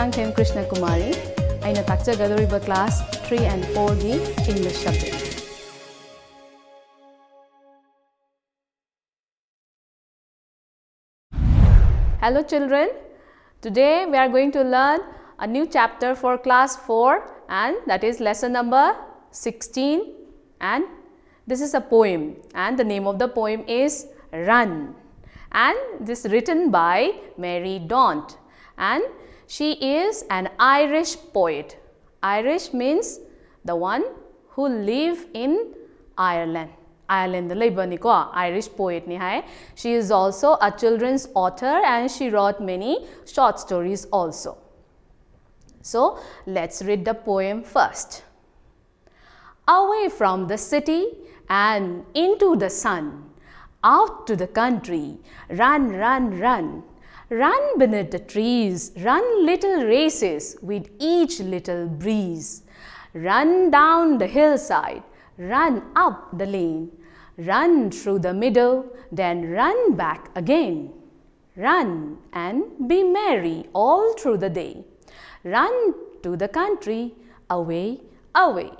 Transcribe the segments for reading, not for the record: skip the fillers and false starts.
Changthem Krishna Kumari. Aina takjagadoriba class 3 and 4 gi English subject. Hello children. Today we are going to learn a new chapter for class 4 and that is lesson number 16, and this is a poem and the name of the poem is Run, and this is written by Mary Daunt, and she is an Irish poet. Irish means the one who live in Ireland. Ireland the labor ni ko Irish poet ni hai. She is also a children's author and she wrote many short stories also. So let's read the poem first. Away from the city and into the sun, out to the country, run, run, run. Run beneath the trees, run little races with each little breeze. Run down the hillside, run up the lane. Run through the meadow, then run back again. Run and be merry all through the day. Run to the country, away, away.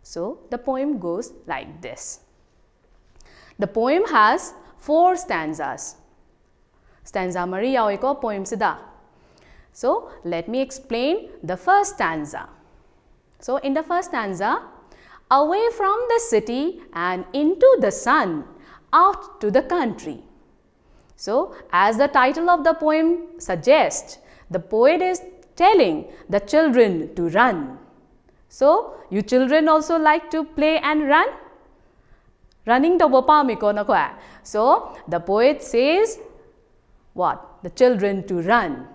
So the poem goes like this. The poem has 4 stanzas. Stanza mari yawi ko poem sida. So let me explain the first stanza. So in the first stanza, away from the city and into the sun, out to the country. So as the title of the poem suggests, the poet is telling the children to run. So you children also like to play and run? Running the wapamiko na ko. So the poet says what? The children to run.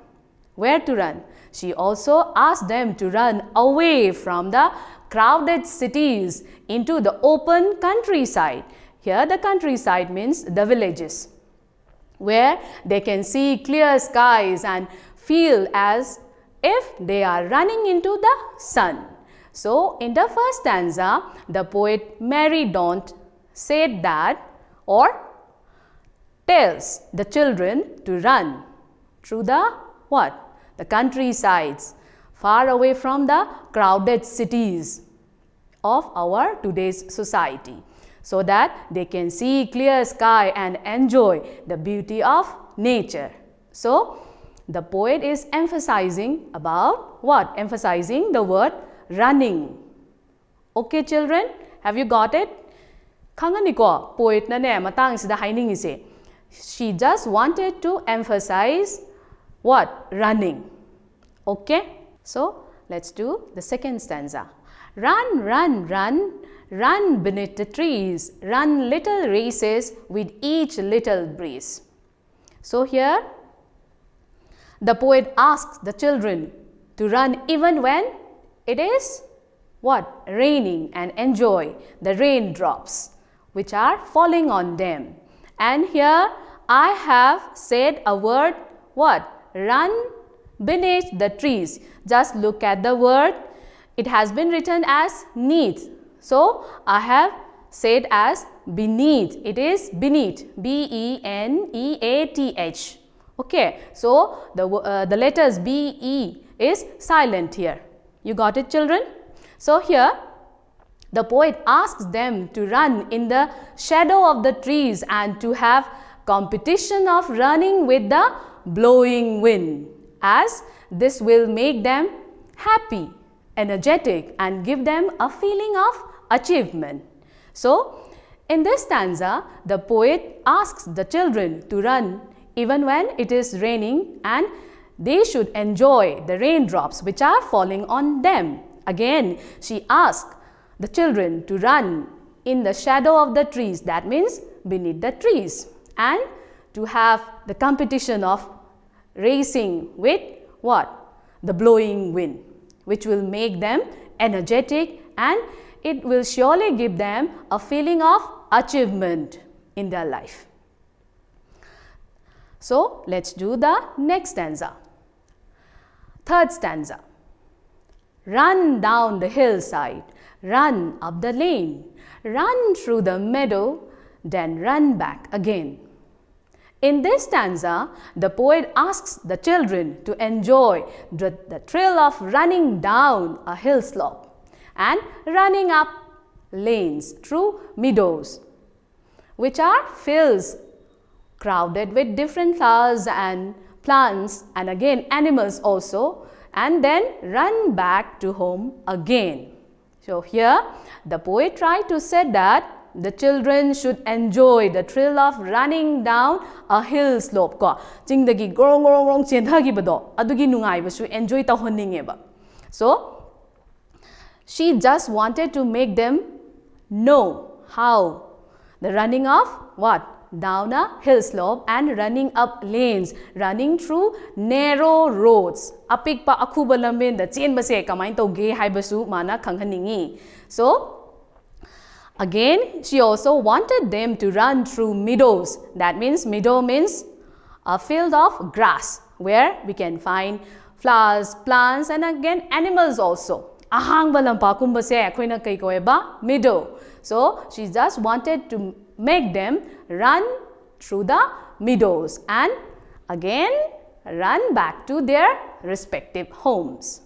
Where to run? She also asked them to run away from the crowded cities into the open countryside. Here the countryside means the villages, where they can see clear skies and feel as if they are running into the sun. So in the first stanza, the poet Mary Daunt said that, or tells the children to run through the what? The countrysides, far away from the crowded cities of our today's society, so that they can see clear sky and enjoy the beauty of nature. So the poet is emphasizing about what? Emphasizing the word running. Okay children, have you got it? Khangani ko poet na ne matang sida haining ise. She just wanted to emphasize what? Running. Okay? So let's do the second stanza. Run, run, run, run beneath the trees, run little races with each little breeze. So here the poet asks the children to run even when it is what? Raining, and enjoy the raindrops which are falling on them. And here I have said a word what? Run beneath the trees. Just look at the word. It has been written as neath. So I have said as beneath. It is beneath. B-E-N-E-A-T-H. Okay. So the letters B-E is silent here. You got it children? So here the poet asks them to run in the shadow of the trees and to have competition of running with the blowing wind, as this will make them happy, energetic, and give them a feeling of achievement. So in this stanza, the poet asks the children to run even when it is raining, and they should enjoy the raindrops which are falling on them. Again, she asks the children to run in the shadow of the trees, that means beneath the trees, and to have the competition of racing with what? The blowing wind, which will make them energetic, and it will surely give them a feeling of achievement in their life. So let's do the next stanza. Third stanza. Run down the hillside, run up the lane, run through the meadow, then run back again. In this stanza, the poet asks the children to enjoy the thrill of running down a hill slope and running up lanes through meadows, which are fields crowded with different flowers and plants and again animals also, and then run back to home again. So here the poet tried to say that the children should enjoy the thrill of running down a hill slope ko chingdagi gorong gorong gorong chendhagi bado adugi nungai basu enjoy tahonninge ba. So she just wanted to make them know how the running of what? Down a hill slope and running up lanes, running through narrow roads. Apik pa akuba lambin da chen base kamain toge haibasu mana khanghaningi. So again, she also wanted them to run through meadows. That means meadow means a field of grass where we can find flowers, plants and again animals also. Ahang balampa kumbase akoina kai koeba meadow. So she just wanted to make them run through the meadows and again run back to their respective homes.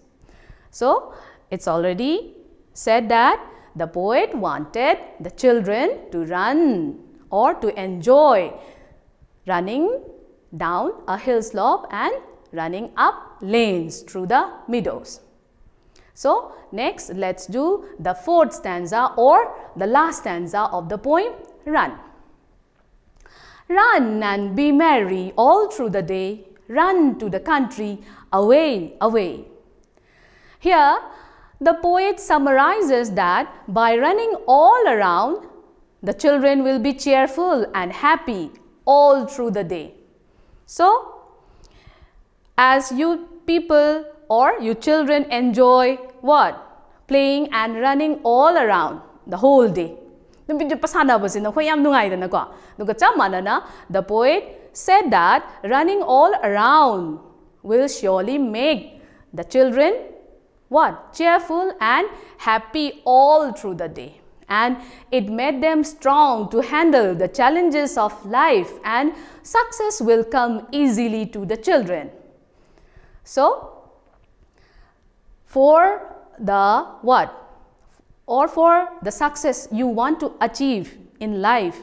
So it's already said that the poet wanted the children to run or to enjoy running down a hill slope and running up lanes through the meadows. So next let's do the fourth stanza or the last stanza of the poem, Run. Run and be merry all through the day, run to the country, away, away. Here the poet summarizes that by running all around, the children will be cheerful and happy all through the day. So as you people or you children enjoy what? Playing and running all around the whole day. The poet said that running all around will surely make the children what? Cheerful and happy all through the day. And it made them strong to handle the challenges of life and success will come easily to the children. So for the what? Or for the success you want to achieve in life,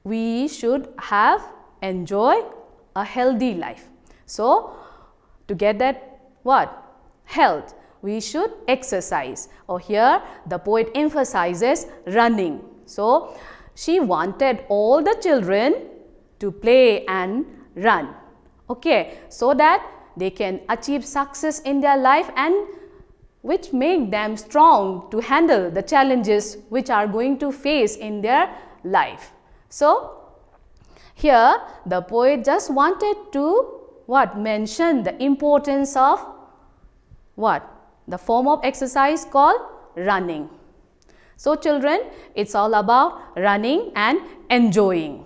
we should have enjoy a healthy life. So to get that what? Health, we should exercise. Or here the poet emphasizes running. So she wanted all the children to play and run. Okay, so that they can achieve success in their life and which make them strong to handle the challenges which are going to face in their life. So here the poet just wanted to what? Mention the importance of what? The form of exercise called running. So children, it's all about running and enjoying.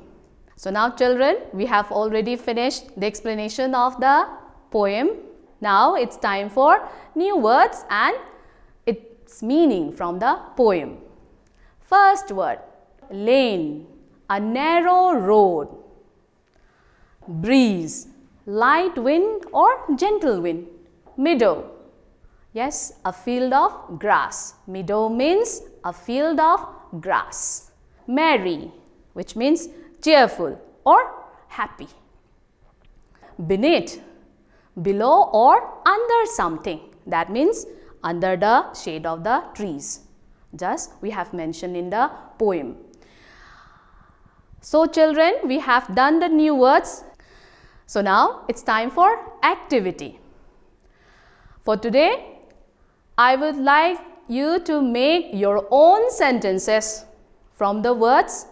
So now children, we have already finished the explanation of the poem. Now it's time for new words and its meaning from the poem. First word, lane, a narrow road. Breeze, light wind or gentle wind. Meadow, yes, a field of grass. Meadow means a field of grass. Merry, which means cheerful or happy. Beneath, below or under something. That means under the shade of the trees. Just we have mentioned in the poem. So children, we have done the new words. So now it's time for activity. For today, I would like you to make your own sentences from the words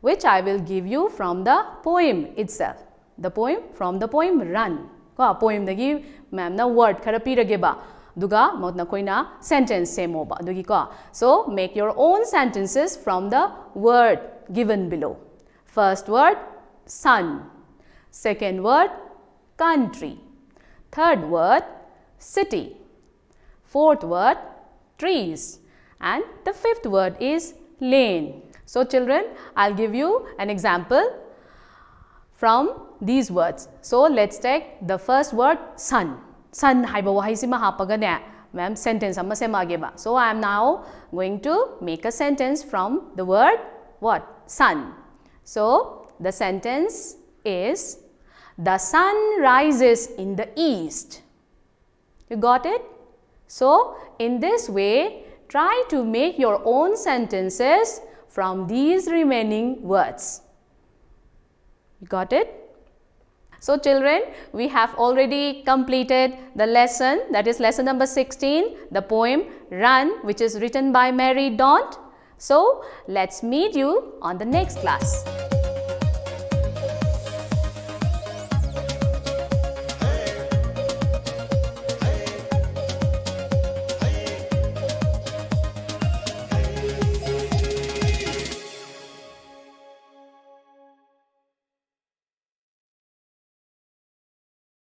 which I will give you from the poem itself. The poem from the poem Run. Ko poem dagi ma'am na word khara pirage ba. Duga modna koina sentence semo ba. Dugi ko. So make your own sentences from the word given below. First word sun. Second word country. Third word city. Fourth word trees. And the fifth word is lane. So children, I'll give you an example. from these words. So let's take the first word sun. Sun haiba wahai sima hapaga ne ma'am sentence amma semageba. So I am now going to make a sentence from the word what? Sun. So the sentence is the sun rises in the east. You got it? So in this way, try to make your own sentences from these remaining words. You got it? So children, we have already completed the lesson, that is lesson number 16, the poem Run, which is written by Mary Daunt. So let's meet you on the next class.